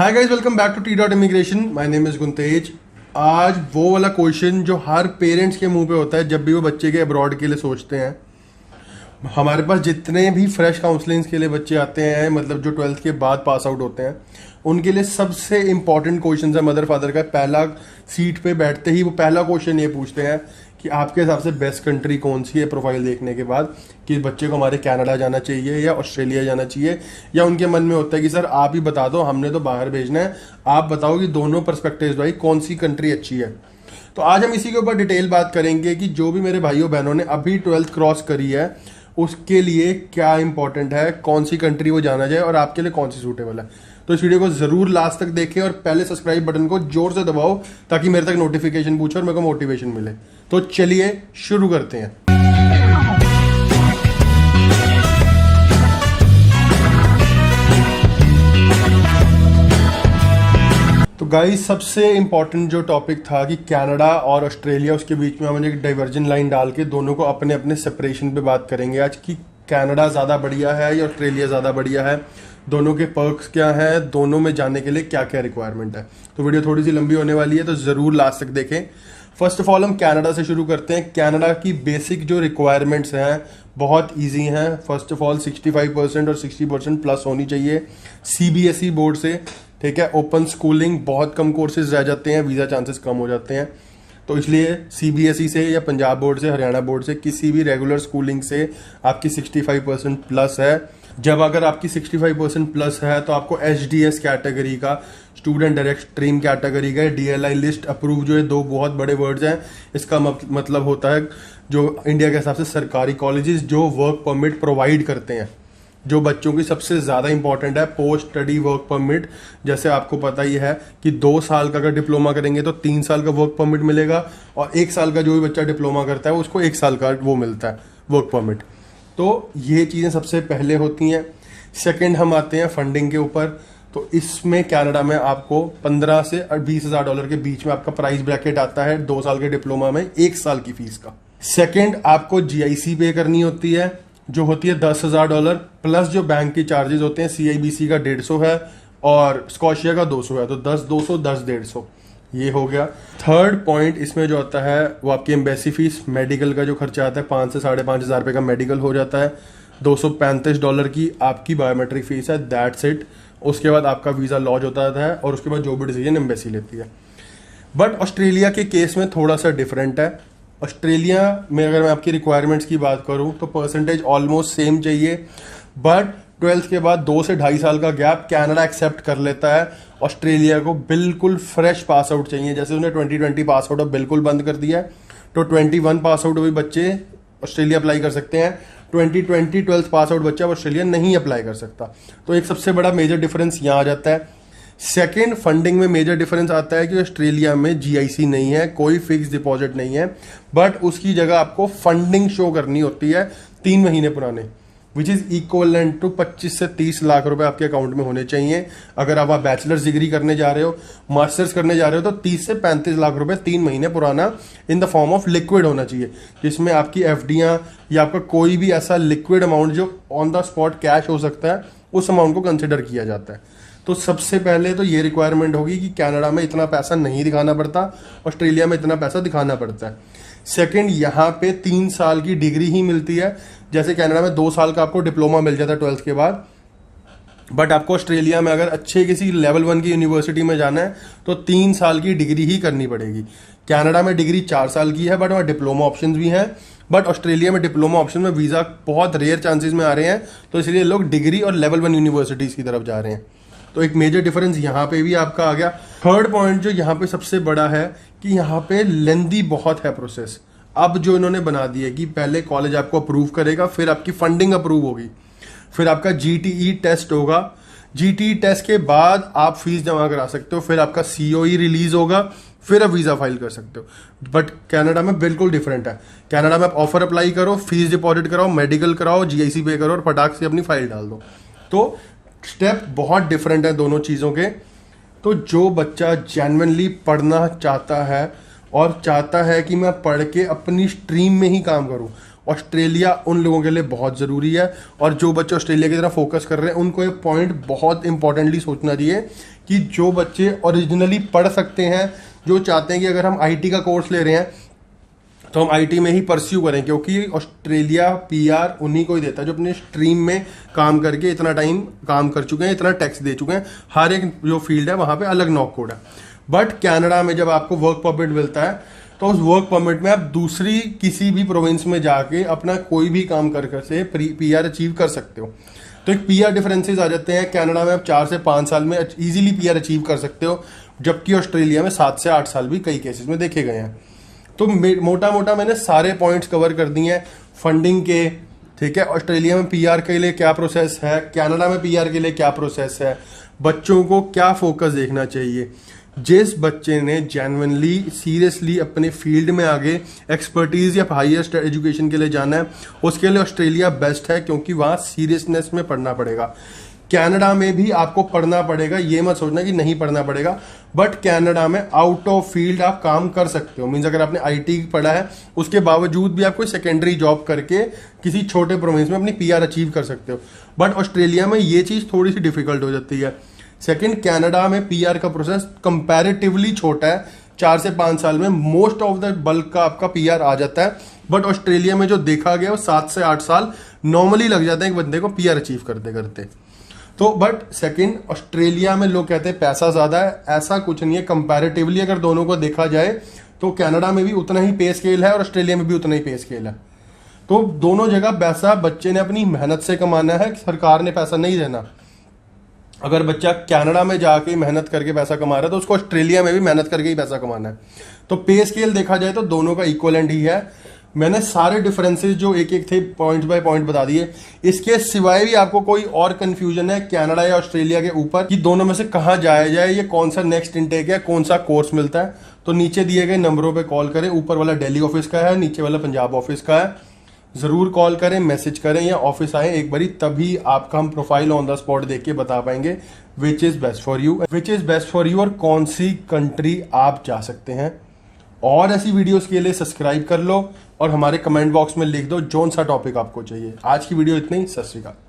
Hi guys, welcome back to T.Immigration। My name is Guntej. आज वो वाला क्वेश्चन जो हर पेरेंट्स के मुंह पे होता है जब भी वो बच्चे के अब्रॉड के लिए सोचते हैं। हमारे पास जितने भी फ्रेश काउंसलिंग्स के लिए बच्चे आते हैं, मतलब जो 12th के बाद पास आउट होते हैं, उनके लिए सबसे इंपॉर्टेंट क्वेश्चन है मदर फादर का। पहला सीट पे बैठते ही वो पहला क्वेश्चन ये पूछते हैं कि आपके हिसाब से बेस्ट कंट्री कौन सी है, प्रोफाइल देखने के बाद, कि बच्चे को हमारे कनाडा जाना चाहिए या ऑस्ट्रेलिया जाना चाहिए, या उनके मन में होता है कि सर आप ही बता दो, हमने तो बाहर भेजना है, आप बताओ कि दोनों पर्सपेक्टिव्स भाई कौन सी कंट्री अच्छी है। तो आज हम इसी के ऊपर डिटेल बात करेंगे कि जो भी मेरे भाइयों बहनों ने अभी 12th क्रॉस करी है उसके लिए क्या इंपॉर्टेंट है, कौन सी कंट्री वो जाना चाहिए और आपके लिए कौन सी सूटेबल है। तो इस वीडियो को जरूर लास्ट तक देखें और पहले सब्सक्राइब बटन को जोर से दबाओ ताकि मेरे तक नोटिफिकेशन पूछे और मेरे को मोटिवेशन मिले। तो चलिए शुरू करते हैं। तो गाइस, सबसे इंपॉर्टेंट जो टॉपिक था कि कनाडा और ऑस्ट्रेलिया, उसके बीच में हमने एक डाइवर्जन लाइन डाल के दोनों को अपने अपने सेपरेशन पे बात करेंगे आज कि कनाडा ज़्यादा बढ़िया है या ऑस्ट्रेलिया ज़्यादा बढ़िया है, दोनों के पर्क्स क्या हैं, दोनों में जाने के लिए क्या क्या रिक्वायरमेंट है। तो वीडियो थोड़ी सी लंबी होने वाली है तो ज़रूर लास्ट तक देखें। फर्स्ट ऑफ ऑल हम कनाडा से शुरू करते हैं। कनाडा की बेसिक जो रिक्वायरमेंट्स हैं बहुत इजी हैं। फर्स्ट ऑफ ऑल 65% और 60% प्लस होनी चाहिए CBSE बोर्ड से, ठीक है। ओपन स्कूलिंग, बहुत कम कोर्सेज रह जाते हैं, वीज़ा चांसेस कम हो जाते हैं, तो इसलिए CBSE से या पंजाब बोर्ड से, हरियाणा बोर्ड से, किसी भी रेगुलर स्कूलिंग से आपकी 65% प्लस है। जब अगर आपकी 65% प्लस है तो आपको HDS कैटेगरी का, स्टूडेंट डायरेक्ट स्ट्रीम कैटेगरी का, DLI लिस्ट अप्रूव, जो है दो बहुत बड़े वर्ड्स हैं। इसका मतलब होता है जो इंडिया के हिसाब से सरकारी कॉलेजेस जो वर्क परमिट प्रोवाइड करते हैं, जो बच्चों की सबसे ज़्यादा इंपॉर्टेंट है, पोस्ट स्टडी वर्क परमिट। जैसे आपको पता ही है कि 2 साल का अगर डिप्लोमा करेंगे तो 3 साल का वर्क परमिट मिलेगा, और 1 साल का जो भी बच्चा डिप्लोमा करता है उसको 1 साल का वो मिलता है वर्क परमिट। तो ये चीज़ें सबसे पहले होती हैं। सेकंड हम आते हैं फंडिंग के ऊपर। तो इसमें कनाडा में आपको 15 से $20,000 के बीच में आपका प्राइस ब्रैकेट आता है 2 साल के डिप्लोमा में 1 साल की फीस का। सेकंड, आपको GIC पे करनी होती है, जो होती है $10,000 प्लस जो बैंक के चार्जेस होते हैं। CIBC का 150 है और स्कॉशिया का 200 है, तो 10 200 10 150 ये हो गया। थर्ड पॉइंट इसमें जो आता है वो आपकी एम्बेसी फीस, मेडिकल का जो खर्चा आता है 5 से 5,500 रुपये का मेडिकल हो जाता है। $235 की आपकी बायोमेट्रिक फीस है, दैट्स इट। उसके बाद आपका वीज़ा लॉन्च होता है और उसके बाद जो भी डिसीजन एम्बेसी लेती है। बट ऑस्ट्रेलिया के केस में थोड़ा सा डिफरेंट है। ऑस्ट्रेलिया में अगर मैं आपकी रिक्वायरमेंट्स की बात करूं तो परसेंटेज ऑलमोस्ट सेम चाहिए, बट 12th के बाद 2 से 2.5 साल का गैप कनाडा एक्सेप्ट कर लेता है। ऑस्ट्रेलिया को बिल्कुल फ्रेश पास आउट चाहिए। जैसे उन्हें 2020 पास आउट अब बिल्कुल बंद कर दिया है, तो 21 पास आउट हुए बच्चे ऑस्ट्रेलिया अप्लाई कर सकते हैं। 2020 12th पास आउट बच्चा ऑस्ट्रेलिया नहीं अप्लाई कर सकता। तो एक सबसे बड़ा मेजर डिफरेंस यहाँ आ जाता है। सेकेंड, फंडिंग में मेजर डिफरेंस आता है कि ऑस्ट्रेलिया में GIC नहीं है, कोई फिक्स डिपॉजिट नहीं है, बट उसकी जगह आपको फंडिंग शो करनी होती है 3 महीने पुराने, विच इज इक्वलेंट टू 25 से 30 लाख रुपए आपके अकाउंट में होने चाहिए। अगर आप बैचलर्स डिग्री करने जा रहे हो, मास्टर्स करने जा रहे हो, तो 30 से 35 लाख रुपए 3 महीने पुराना in the form of liquid होना चाहिए, जिसमें आपकी FDयां या आपका कोई भी ऐसा लिक्विड अमाउंट जो ऑन द स्पॉट कैश हो सकता है, उस अमाउंट को कंसिडर किया जाता है। तो सबसे पहले तो ये रिक्वायरमेंट होगी कि कनाडा में इतना पैसा नहीं दिखाना पड़ता, ऑस्ट्रेलिया में इतना पैसा दिखाना पड़ता है। सेकंड, यहाँ पे 3 साल की डिग्री ही मिलती है। जैसे कनाडा में 2 साल का आपको डिप्लोमा मिल जाता है 12th के बाद, बट आपको ऑस्ट्रेलिया में अगर अच्छे किसी लेवल 1 की यूनिवर्सिटी में जाना है तो 3 साल की डिग्री ही करनी पड़ेगी। कनाडा में डिग्री 4 साल की है, बट वहाँ डिप्लोमा ऑप्शन भी हैं, बट ऑस्ट्रेलिया में डिप्लोमा ऑप्शन में वीज़ा बहुत रेयर चांसेस में आ रहे हैं, तो इसलिए लोग डिग्री और लेवल 1 यूनिवर्सिटीज़ की तरफ जा रहे हैं। तो एक मेजर डिफरेंस यहाँ पे भी आपका आ गया। थर्ड पॉइंट जो यहाँ पे सबसे बड़ा है कि यहाँ पे लेंदी बहुत है प्रोसेस। अब जो इन्होंने बना दी है कि पहले कॉलेज आपको अप्रूव करेगा, फिर आपकी फंडिंग अप्रूव होगी, फिर आपका GTE टेस्ट होगा, GTE टेस्ट के बाद आप फीस जमा करा सकते हो, फिर आपका COE रिलीज होगा, फिर आप वीज़ा फाइल कर सकते हो। बट कनाडा में बिल्कुल डिफरेंट है। कनाडा में आप ऑफर अप्लाई करो, फीस डिपॉजिट कराओ, मेडिकल कराओ, GIC पे करो और फटाक से अपनी फाइल डाल दो। तो स्टेप बहुत डिफरेंट है दोनों चीज़ों के। तो जो बच्चा जेन्युइनली पढ़ना चाहता है और चाहता है कि मैं पढ़ के अपनी स्ट्रीम में ही काम करूं, ऑस्ट्रेलिया उन लोगों के लिए बहुत ज़रूरी है। और जो बच्चे ऑस्ट्रेलिया की तरफ फोकस कर रहे हैं उनको एक पॉइंट बहुत इंपॉर्टेंटली सोचना चाहिए कि जो बच्चे ओरिजिनली पढ़ सकते हैं, जो चाहते हैं कि अगर हम आईटी का कोर्स ले रहे हैं तो हम आईटी में ही परस्यू करें, क्योंकि ऑस्ट्रेलिया पीआर उन्हीं को ही देता है जो अपने स्ट्रीम में काम करके इतना टाइम काम कर चुके हैं, इतना टैक्स दे चुके हैं। हर एक जो फील्ड है वहाँ पे अलग नॉक कोड है। बट कनाडा में जब आपको वर्क परमिट मिलता है तो उस वर्क परमिट में आप दूसरी किसी भी प्रोविंस में जाके अपना कोई भी काम कर से पीआर अचीव कर सकते हो। तो एक पीआर डिफरेंसेस आ जाते हैं। कनाडा में आप 4 से 5 साल में इजीली पीआर अचीव कर सकते हो, जबकि ऑस्ट्रेलिया में 7 से 8 साल भी कई केसेस में देखे गए हैं। तो मोटा मोटा मैंने सारे पॉइंट्स कवर कर दिए हैं फंडिंग के, ठीक है। ऑस्ट्रेलिया में पीआर के लिए क्या प्रोसेस है, कनाडा में पीआर के लिए क्या प्रोसेस है, बच्चों को क्या फोकस देखना चाहिए। जिस बच्चे ने जेन्युइनली सीरियसली अपने फील्ड में आगे एक्सपर्टीज या हाईएस्ट एजुकेशन के लिए जाना है, उसके लिए ऑस्ट्रेलिया बेस्ट है, क्योंकि वहां सीरियसनेस में पढ़ना पड़ेगा। कनाडा में भी आपको पढ़ना पड़ेगा, ये मत सोचना कि नहीं पढ़ना पड़ेगा, बट कनाडा में आउट ऑफ फील्ड आप काम कर सकते हो। मीन्स अगर आपने आईटी पढ़ा है उसके बावजूद भी आप कोई सेकेंडरी जॉब करके किसी छोटे प्रोविंस में अपनी पीआर अचीव कर सकते हो। बट ऑस्ट्रेलिया में ये चीज़ थोड़ी सी डिफिकल्ट हो जाती है। सेकेंड, कनाडा में पीआर का प्रोसेस कंपैरेटिवली छोटा है, 4 से 5 साल में मोस्ट ऑफ द बल्क का आपका पीआर आ जाता है। बट ऑस्ट्रेलिया में जो देखा गया वो 7 से 8 साल नॉर्मली लग जाते हैं एक बंदे को पीआर अचीव करते करते। तो बट सेकंड, ऑस्ट्रेलिया में लोग कहते हैं पैसा ज्यादा है, ऐसा कुछ नहीं है। कंपैरेटिवली अगर दोनों को देखा जाए तो कनाडा में भी उतना ही पे स्केल है और ऑस्ट्रेलिया में भी उतना ही पे स्केल है। तो दोनों जगह पैसा बच्चे ने अपनी मेहनत से कमाना है, सरकार ने पैसा नहीं देना। अगर बच्चा कनाडा में जाके मेहनत करके पैसा कमा रहा है तो उसको ऑस्ट्रेलिया में भी मेहनत करके ही पैसा कमाना है। तो पे स्केल देखा जाए तो दोनों का इक्वलेंट ही है। मैंने सारे डिफरेंसेस जो एक एक थे पॉइंट बाय पॉइंट बता दिए। इसके सिवाय भी आपको कोई और कंफ्यूजन है कनाडा या ऑस्ट्रेलिया के ऊपर कि दोनों में से कहाँ जाया जाए, ये कौन सा नेक्स्ट इनटेक है, कौन सा कोर्स मिलता है, तो नीचे दिए गए नंबरों पे कॉल करें। ऊपर वाला दिल्ली ऑफिस का है, नीचे वाला पंजाब ऑफिस का है। जरूर कॉल करें, मैसेज करें या ऑफिस आए एक बारी, तभी आपका हम प्रोफाइल ऑन द स्पॉट देख के बता पाएंगे which is best for you और कौन सी कंट्री आप जा सकते हैं। और ऐसी वीडियोस के लिए सब्सक्राइब कर लो और हमारे कमेंट बॉक्स में लिख दो जोन सा टॉपिक आपको चाहिए। आज की वीडियो इतनी ही। सत श्री अकाल।